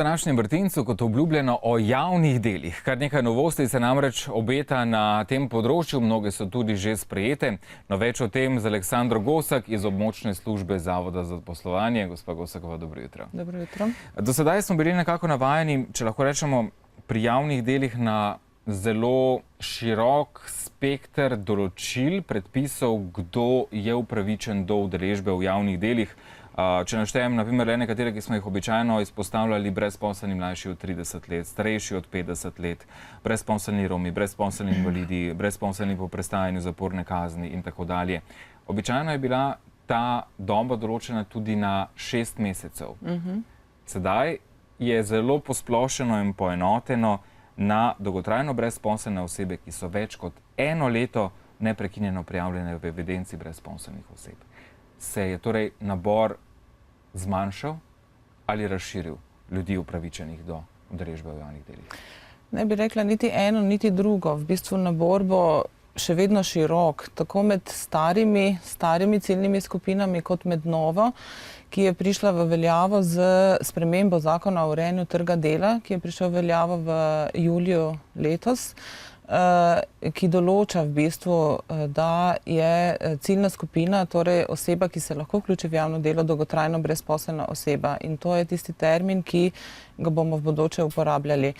današnjem vrtincu, kot obljubljeno, o javnih delih. Kar nekaj novosti se namreč obeta na tem področju, mnoge so tudi že sprejete. No, več o tem z Aleksandro Gosak iz območne službe Zavoda za zaposlovanje. Gospa Gosakova, dobro jutro. Dobro jutro. Do sedaj smo bili nekako navajeni, če lahko rečemo, pri javnih delih na zelo širok spekter določil, predpisov, kdo je upravičen do udeležbe v javnih delih. Če naštejem, na primer, le nekatere, ki smo jih običajno izpostavljali, brezposelni mlajši od 30 let, starejši od 50 let, brezposelni Romi, brezposelni invalidi, brezposelni po prestajanju zaporne kazni in tako dalje. Običajno je bila ta doba določena tudi na 6 mesecev. Sedaj je zelo posplošeno in poenoteno na dolgotrajno brezposelne osebe, ki so več kot 1 leto neprekinjeno prijavljene v evidenci brezposelnih oseb. Se je torej nabor zmanjšal ali razširil ljudi upravičenih do udeležbe v javnih delih? Ne bi rekla niti eno, niti drugo. V bistvu nabor bo še vedno širok, tako med starimi ciljnimi skupinami, kot med novo, ki je prišla v veljavo z spremembo zakona o urejanju trga dela, ki je prišel v veljavo v juliju letos, ki določa v bistvu, da je ciljna skupina, torej oseba, ki se lahko vključi v javno delo, dolgotrajno brezposelna oseba. In to je tisti termin, ki ga bomo v bodoče uporabljali.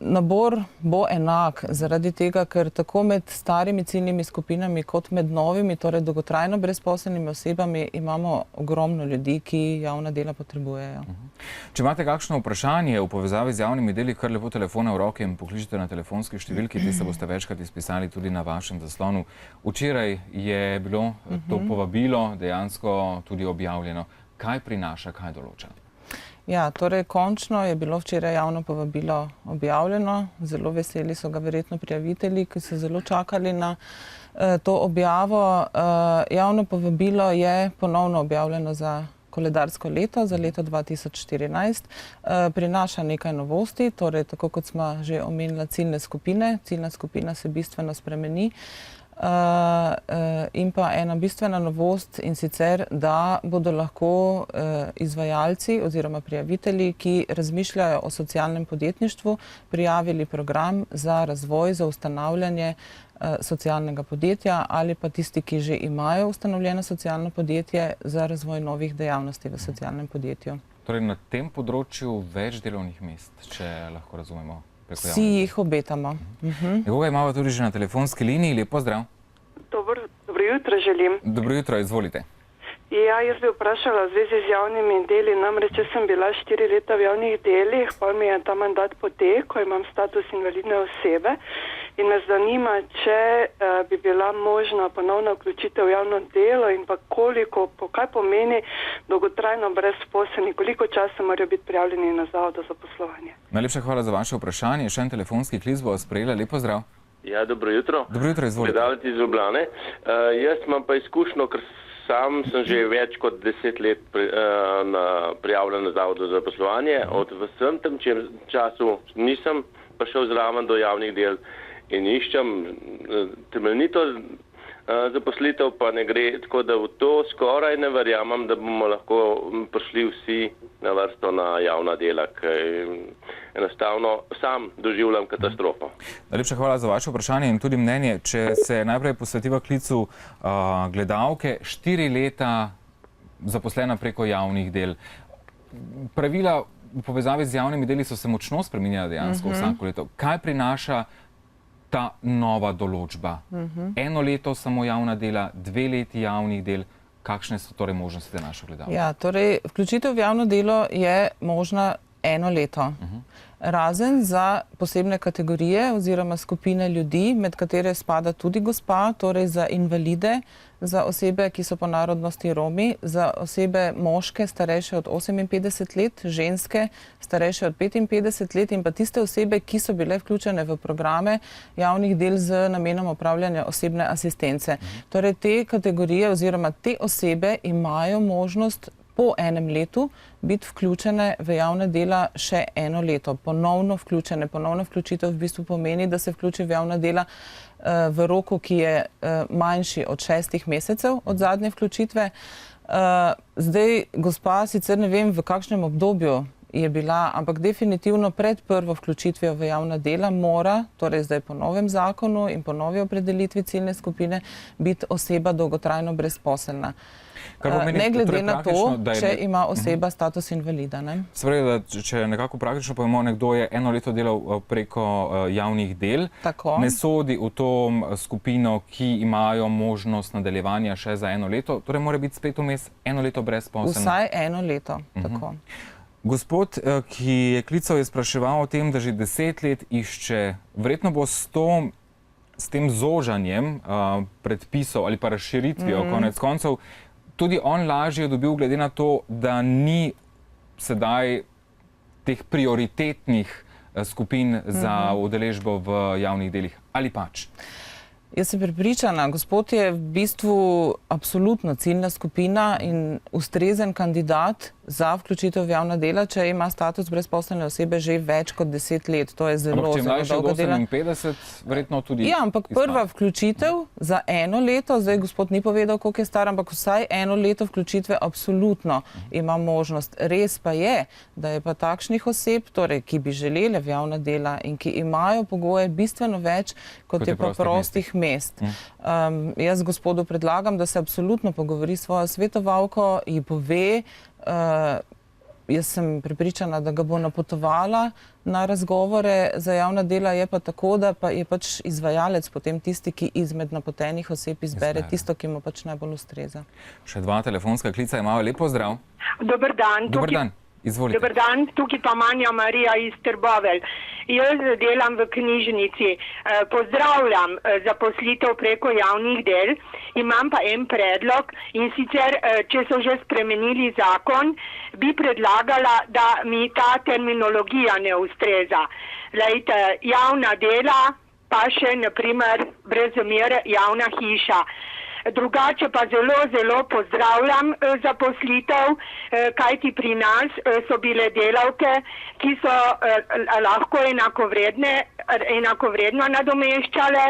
Nabor bo enak zaradi tega, ker tako med starimi ciljnimi skupinami kot med novimi, torej dolgotrajno brezposelnimi osebami, imamo ogromno ljudi, ki javna dela potrebujejo. Če imate kakšno vprašanje v povezavi z javnimi deli, kar lepo telefona v roke in pokličite na telefonski številki, ti se boste večkrat izpisali tudi na vašem zaslonu. Včeraj je bilo to povabilo dejansko tudi objavljeno. Kaj prinaša, kaj določa? Ja, torej končno je bilo včeraj javno povabilo objavljeno. Zelo veseli so ga verjetno prijavitelji, ki so zelo čakali na to objavo. Javno povabilo je ponovno objavljeno za koledarsko leto, za leto 2014. Prinaša nekaj novosti, torej tako kot smo že omenila ciljne skupine. Ciljna skupina se bistveno spremeni. In pa ena bistvena novost, in sicer, da bodo lahko izvajalci oziroma prijavitelji, ki razmišljajo o socialnem podjetništvu, prijavili program za razvoj, za ustanavljanje socialnega podjetja ali pa tisti, ki že imajo ustanovljeno socialno podjetje, za razvoj novih dejavnosti v socialnem podjetju. Torej na tem področju več delovnih mest, če lahko razumemo? Vsi jih obetamo. Nekoga imamo tudi že na telefonski liniji. Lep pozdrav. Dobro jutro želim. Dobro jutro, izvolite. Ja, jaz bi vprašala v zvezi z javnimi deli. Namreč jaz sem bila 4 leta v javnih delih, pa mi je ta mandat potekel, imam status invalidne osebe in me zanima, če bi bila možna ponovna vključitev v javno delo in pa kaj pomeni dolgotrajno brezposelni, koliko časa morajo biti prijavljeni na Zavod za zaposlovanje. Najlepša hvala za vaše vprašanje. Še en telefonski klic bo sprejela. Lep pozdrav. Ja, dobro jutro. Dobro jutro, izvolite. Gledalci iz Ljubljane. Jaz imam pa izkušnjo, ker sam sem že več kot 10 let prijavljen na Zavodu za zaposlovanje. Od vsem tem času nisem prišel zraven do javnih del in iščem temeljito zaposlitev, pa ne gre, tako da v to skoraj ne verjamem, da bomo lahko prišli vsi na vrsto na javna dela, ker enostavno sam doživljam katastrofo. Najlepša hvala za vaše vprašanje in tudi mnenje. Če se najprej posvetiva klicu gledalke, 4 leta zaposlena preko javnih del. Pravila v povezavi z javnimi deli so se močno spreminjala dejansko vsako leto. Kaj prinaša ta nova določba? 1 leto samo javna dela, 2 leti javnih del. Kakšne so torej možnosti za našo gledalko? Ja, torej vključitev v javno delo je možna 1 leto. Razen za posebne kategorije oziroma skupine ljudi, med katere spada tudi gospa, torej za invalide, za osebe, ki so po narodnosti Romi, za osebe moške starejše od 58 let, ženske starejše od 55 let in pa tiste osebe, ki so bile vključene v programe javnih del z namenom opravljanja osebne asistence. Torej te kategorije oziroma te osebe imajo možnost po 1 letu biti vključene v javne dela še 1 leto. Ponovno vključene. Ponovno vključitev v bistvu pomeni, da se vključi v javna dela v roku, ki je manjši od 6 mesecev od zadnje vključitve. Zdaj, gospa, sicer ne vem, v kakšnem obdobju je bila, ampak definitivno pred prvo vključitvijo v javna dela mora, torej zdaj po novem zakonu in po novi opredelitvi ciljne skupine, biti oseba dolgotrajno brezposelna. Ne glede na to, če ima oseba status invalida. Se pravi, da če nekako praktično povemo, nekdo je eno leto delal preko javnih del, ne sodi v to skupino, ki imajo možnost nadaljevanja še za eno leto, torej mora biti spet vmes eno leto brezposeln. Vsaj eno leto, tako. Gospod, ki je klical, je spraševal o tem, da že 10 let išče, verjetno bo s tem zožanjem predpisov ali pa razširitvijo konec koncev, tudi on lažje dobil glede na to, da ni sedaj teh prioritetnih skupin za udeležbo v javnih delih. Ali pač? Jaz sem prepričana, gospod je v bistvu absolutno ciljna skupina in ustrezen kandidat za vključitev v javna dela, če ima status brezposelne osebe že več kot 10 let. To je zelo, zelo dolgo dela. Ampak če je mlajši od 58, verjetno tudi ja, ampak prva vključitev za eno leto, zdaj gospod ni povedal, koliko je star, ampak vsaj eno leto vključitve absolutno ima možnost. Res pa je, da je pa takšnih oseb, torej, ki bi želele v javna dela in ki imajo pogoje bistveno več, kot je pa prostih mest. Jaz gospodu predlagam, da se absolutno pogovori s svojo svetovalko, ji pove, jaz sem prepričana, da ga bo napotovala na razgovore za javna dela, je pa tako, da pa je pač izvajalec potem tisti, ki izmed napotenih oseb izbere tisto, ki mu pač najbolj ustreza. Še dva telefonska klica imajo. Lep pozdrav. Dober dan. Dober dan. Izvolite. Dober dan, tukaj pa Manja Marija iz Trbovelj. Jaz delam v knjižnici. Pozdravljam zaposlitev preko javnih del. Imam pa en predlog in sicer, če so že spremenili zakon, bi predlagala, da mi ta terminologija ne ustreza. Glejte, javna dela pa še, naprimer, brez zamere javna hiša. Drugače pa zelo, zelo pozdravljam zaposlitev, kajti pri nas so bile delavke, ki so lahko enakovredno nadomeščale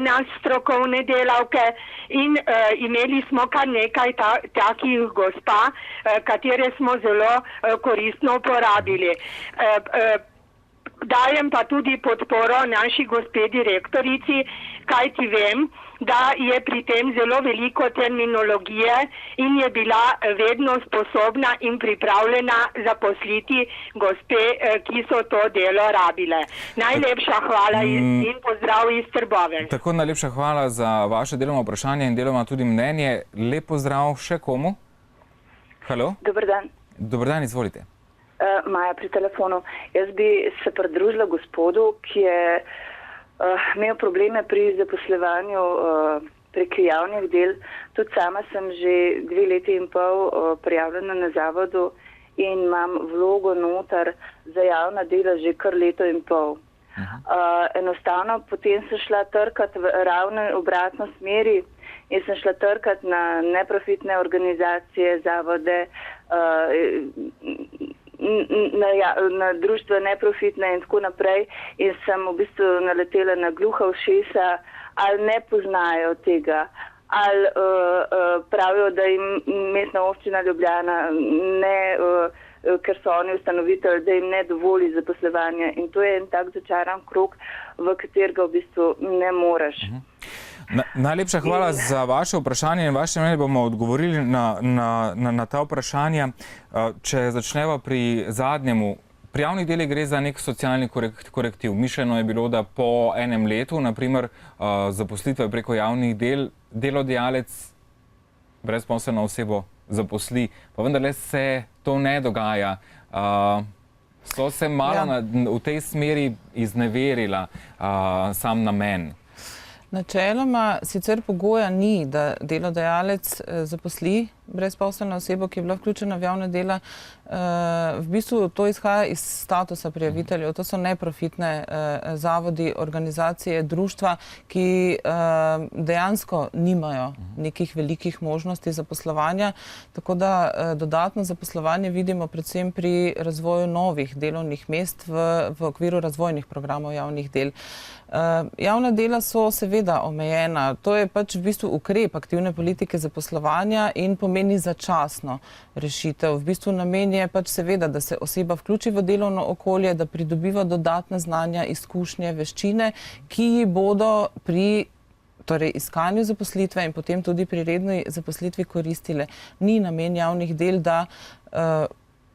nas strokovne delavke in imeli smo kar nekaj takih gospa, katere smo zelo koristno uporabili. Dajem pa tudi podporo naši gospe direktorici, kajti vem, da je pri tem zelo veliko terminologije in je bila vedno sposobna in pripravljena zaposliti gospe, ki so to delo rabile. Najlepša hvala in pozdrav iz Trbovelj. Tako, najlepša hvala za vaše deloma vprašanje in deloma tudi mnenje. Lep pozdrav še komu? Halo? Dober dan. Dober dan, izvolite. Maja pri telefonu. Jaz bi se pridružila gospodu, ki je imel probleme pri zaposlovanju prek javnih del. Tudi sama sem že 2 leti in pol prijavljena na zavodu in imam vlogo notar za javna dela že kar leto in pol. Enostavno potem sem šla trkati v ravno obratno smeri in sem šla trkati na neprofitne organizacije, zavode, na društva neprofitne in tako naprej in sem v bistvu naletela na gluha ušesa, ali ne poznajo tega, ali pravijo, da jim mestna občina Ljubljana ker so oni ustanovitelji, da jim ne dovoli zaposlovanja in to je en tak začaran krog, v katerega v bistvu ne moreš. Najlepša hvala za vaše vprašanje in vaše mnenje bomo odgovorili na ta vprašanja. Če začneva pri zadnjemu, pri javnih delih gre za nek socialni korektiv. Mišljeno je bilo, da po enem letu, naprimer zaposlitve preko javnih del, delodajalec brezposelno osebo zaposli, pa vendarle se to ne dogaja. So se malo v tej smeri izneverila sam namen. Načeloma sicer pogoja ni, da delodajalec zaposli brezposelno osebo, ki je bila vključena v javna dela. V bistvu to izhaja iz statusa prijaviteljev. To so neprofitne zavodi, organizacije, društva, ki dejansko nimajo nekih velikih možnosti zaposlovanja. Tako da dodatno zaposlovanje vidimo predvsem pri razvoju novih delovnih mest v okviru razvojnih programov javnih del. Javna dela so seveda omejena. To je pač v bistvu ukrep aktivne politike zaposlovanja in pomeni pomeni začasno rešitev. V bistvu namen je pač seveda, da se oseba vključi v delovno okolje, da pridobiva dodatna znanja, izkušnje, veščine, ki ji bodo pri iskanju zaposlitve in potem tudi pri redni zaposlitvi koristile. Ni namen javnih del, da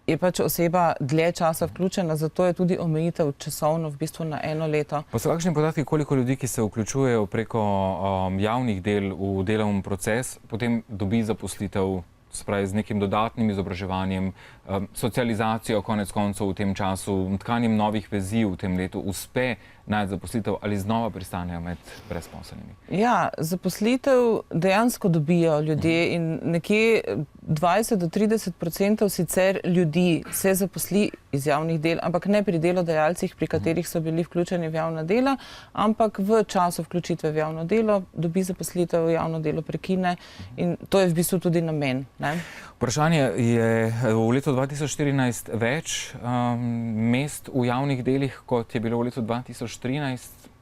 je pač oseba dlje časa vključena, zato je tudi omejitev časovno v bistvu na 1 leto. Pa so kakšni podatki, koliko ljudi, ki se vključujejo preko javnih del v delovni proces, potem dobi zaposlitev, se pravi z nekim dodatnim izobraževanjem, socializacijo konec koncev v tem času, tkanjem novih vezi v tem letu, uspe najti zaposlitev ali znova pristanejo med brezposelnimi? Ja, zaposlitev dejansko dobijo ljudje in nekje 20 do 30% sicer ljudi se zaposli iz javnih del, ampak ne pri delodajalcih, pri katerih so bili vključeni v javna dela, ampak v času vključitve v javno delo dobi zaposlitev, javno delo prekine in to je v bistvu tudi namen. Vprašanje je v letu 2014 več mest v javnih delih, kot je bilo v letu 2013,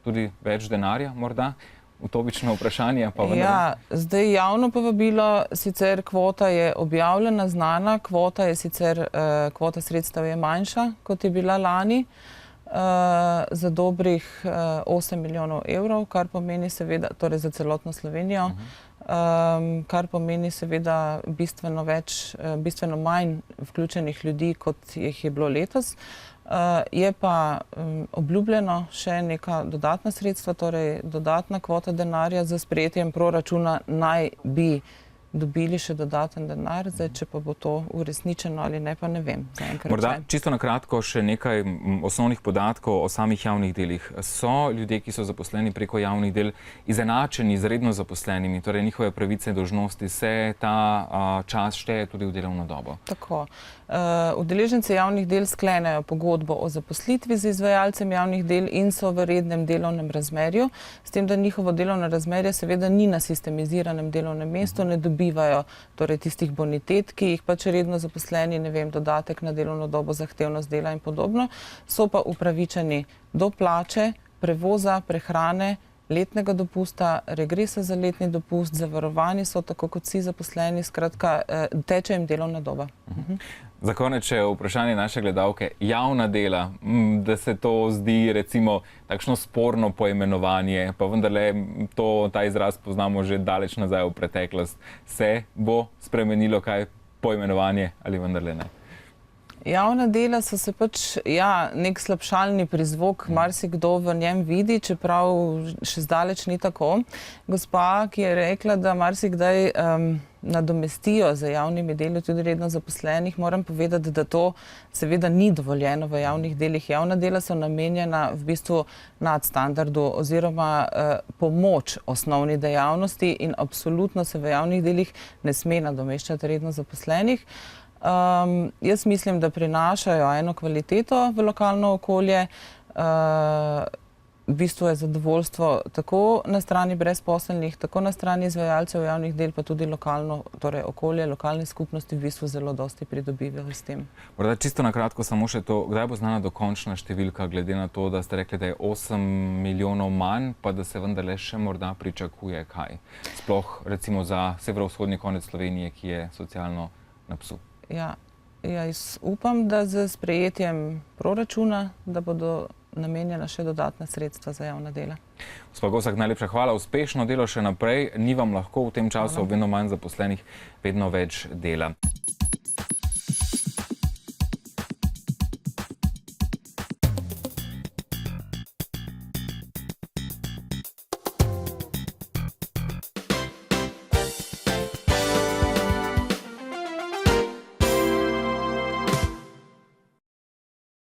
tudi več denarja morda? Utopično vprašanje pa vendar. Ja, zdaj javno povabilo, sicer kvota je objavljena, znana, kvota sredstev je manjša, kot je bila lani, za dobrih 8 milijonov evrov, kar pomeni seveda, torej za celotno Slovenijo, kar pomeni seveda bistveno manj vključenih ljudi, kot jih je bilo letos. Je pa obljubljeno še neka dodatna sredstva, torej dodatna kvota denarja za sprejetjem proračuna naj bi dobili še dodaten denar, zdaj, če pa bo to uresničeno ali ne, pa ne vem. Morda čisto na kratko še nekaj osnovnih podatkov o samih javnih delih. So ljudje, ki so zaposleni preko javnih del, izenačeni z redno zaposlenimi, torej njihove pravice in dolžnosti, se ta čas šteje tudi v delovno dobo? Tako. Udeleženci javnih del sklenejo pogodbo o zaposlitvi z izvajalcem javnih del in so v rednem delovnem razmerju, s tem, da njihovo delovno razmerje seveda ni na sistemiziranem delovnem mestu, ne dobivajo torej tistih bonitet, ki jih pač redno zaposleni, ne vem, dodatek na delovno dobo, zahtevnost dela in podobno, so pa upravičeni do plače, prevoza, prehrane, letnega dopusta, regresa za letni dopust, zavarovani so tako kot vsi zaposleni, skratka, teče jim delovna doba. Za konec še vprašanje naše gledalke. Javna dela, da se to zdi recimo takšno sporno poimenovanje, pa vendarle ta izraz poznamo že daleč nazaj v preteklost. Se bo spremenilo kaj poimenovanje ali vendarle ne? Javna dela so se pač, nek slabšalni prizvok, marsikdo v njem vidi, čeprav še zdaleč ni tako. Gospa, ki je rekla, da marsikdaj nadomestijo za javnimi deli tudi redno zaposlenih, moram povedati, da to seveda ni dovoljeno v javnih delih. Javna dela so namenjena v bistvu nadstandardu oziroma pomoč osnovni dejavnosti in absolutno se v javnih delih ne sme nadomeščati redno zaposlenih. Jaz mislim, da prinašajo eno kvaliteto v lokalno okolje. V bistvu je zadovoljstvo tako na strani brezposelnih, tako na strani izvajalcev javnih del, pa tudi lokalno, torej okolje, lokalne skupnosti v bistvu zelo dosti pridobivajo s tem. Morda čisto na kratko samo še to, kdaj bo znana dokončna številka, glede na to, da ste rekli, da je 8 milijonov manj, pa da se vendarle še morda pričakuje kaj? Sploh recimo za severovzhodni konec Slovenije, ki je socialno na psu. Jaz upam, da z sprejetjem proračuna, da bodo namenjena še dodatna sredstva za javna dela. Gospa Gosak, najlepša hvala, uspešno delo še naprej, ni vam lahko v tem času, vedno manj zaposlenih, vedno več dela.